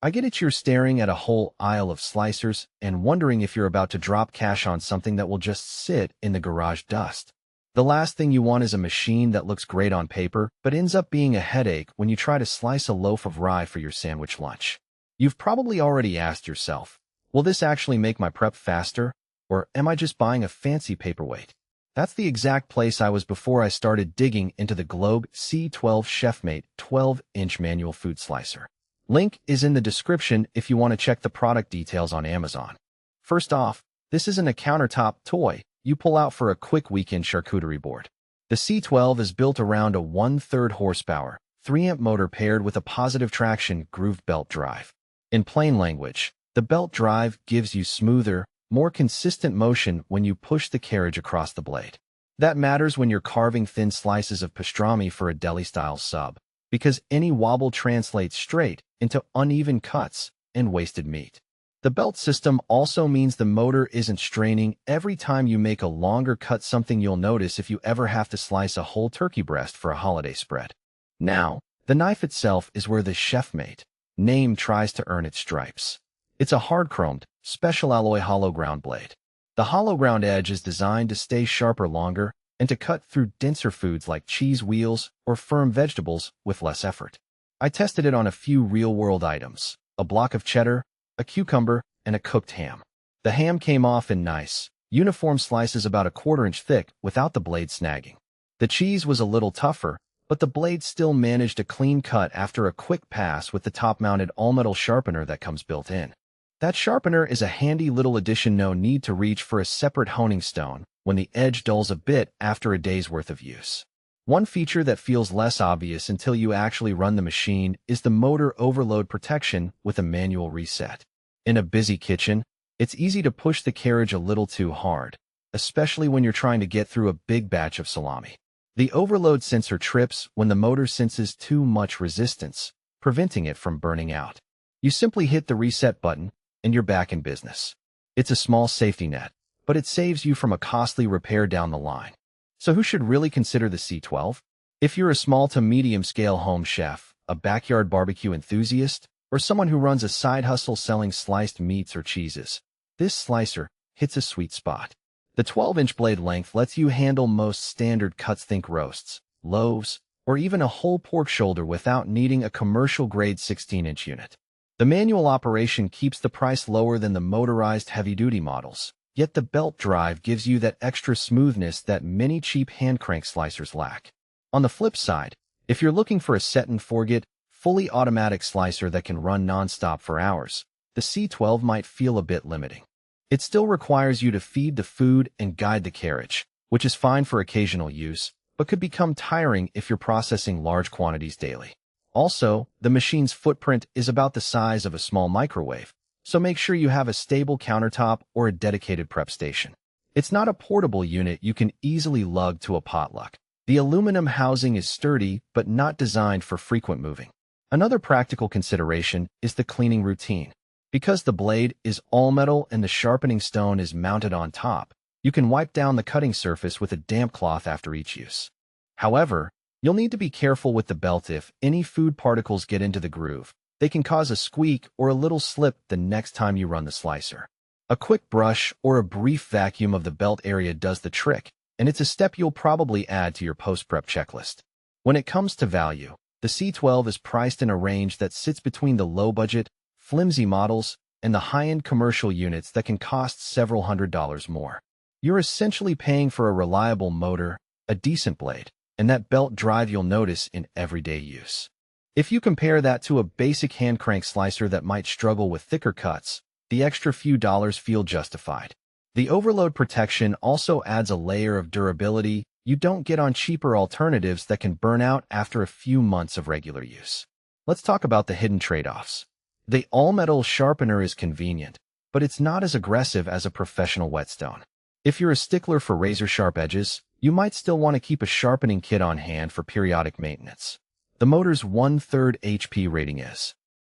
I get it, you're staring at a whole aisle of slicers and wondering if you're about to drop cash on something that will just sit in the garage dust. The last thing you want is a machine that looks great on paper but ends up being a headache when you try to slice a loaf of rye for your sandwich lunch. You've probably already asked yourself, will this actually make my prep faster, or am I just buying a fancy paperweight? That's the exact place I was before I started digging into the Globe C12 Chefmate 12-inch manual food slicer. Link is in the description if you want to check the product details on Amazon. First off, this isn't a countertop toy you pull out for a quick weekend charcuterie board. The C12 is built around a 1/3 horsepower, 3-amp motor paired with a positive traction grooved belt drive. In plain language, the belt drive gives you smoother, more consistent motion when you push the carriage across the blade. That matters when you're carving thin slices of pastrami for a deli-style sub, because any wobble translates straight into uneven cuts and wasted meat. The belt system also means the motor isn't straining every time you make a longer cut, something you'll notice if you ever have to slice a whole turkey breast for a holiday spread. Now, the knife itself is where the Chefmate name tries to earn its stripes. It's a hard-chromed, special alloy hollow ground blade. The hollow ground edge is designed to stay sharper longer and to cut through denser foods like cheese wheels or firm vegetables with less effort. I tested it on a few real-world items: a block of cheddar, a cucumber, and a cooked ham. The ham came off in nice, uniform slices about a 1/4 inch thick without the blade snagging. The cheese was a little tougher, but the blade still managed a clean cut after a quick pass with the top-mounted all-metal sharpener that comes built in. That sharpener is a handy little addition, no need to reach for a separate honing stone when the edge dulls a bit after a day's worth of use. One feature that feels less obvious until you actually run the machine is the motor overload protection with a manual reset. In a busy kitchen, it's easy to push the carriage a little too hard, especially when you're trying to get through a big batch of salami. The overload sensor trips when the motor senses too much resistance, preventing it from burning out. You simply hit the reset button, and you're back in business. It's a small safety net, but it saves you from a costly repair down the line. So who should really consider the C12? If you're a small to medium-scale home chef, a backyard barbecue enthusiast, or someone who runs a side hustle selling sliced meats or cheeses, this slicer hits a sweet spot. The 12-inch blade length lets you handle most standard cuts, think roasts, loaves, or even a whole pork shoulder without needing a commercial-grade 16-inch unit. The manual operation keeps the price lower than the motorized heavy-duty models, yet the belt drive gives you that extra smoothness that many cheap hand-crank slicers lack. On the flip side, if you're looking for a set-and-forget, fully automatic slicer that can run non-stop for hours, the C12 might feel a bit limiting. It still requires you to feed the food and guide the carriage, which is fine for occasional use, but could become tiring if you're processing large quantities daily. Also, the machine's footprint is about the size of a small microwave, so make sure you have a stable countertop or a dedicated prep station. It's not a portable unit you can easily lug to a potluck. The aluminum housing is sturdy but not designed for frequent moving. Another practical consideration is the cleaning routine. Because the blade is all metal and the sharpening stone is mounted on top, you can wipe down the cutting surface with a damp cloth after each use. However, you'll need to be careful with the belt. If any food particles get into the groove, they can cause a squeak or a little slip the next time you run the slicer. A quick brush or a brief vacuum of the belt area does the trick, and it's a step you'll probably add to your post-prep checklist. When it comes to value, the C12 is priced in a range that sits between the low-budget, flimsy models and the high-end commercial units that can cost several $100s more. You're essentially paying for a reliable motor, a decent blade, and that belt drive you'll notice in everyday use. If you compare that to a basic hand-crank slicer that might struggle with thicker cuts, the extra few dollars feel justified. The overload protection also adds a layer of durability you don't get on cheaper alternatives that can burn out after a few months of regular use. Let's talk about the hidden trade-offs. The all-metal sharpener is convenient, but it's not as aggressive as a professional whetstone. If you're a stickler for razor-sharp edges, you might still want to keep a sharpening kit on hand for periodic maintenance. The motor's 1/3 HP rating is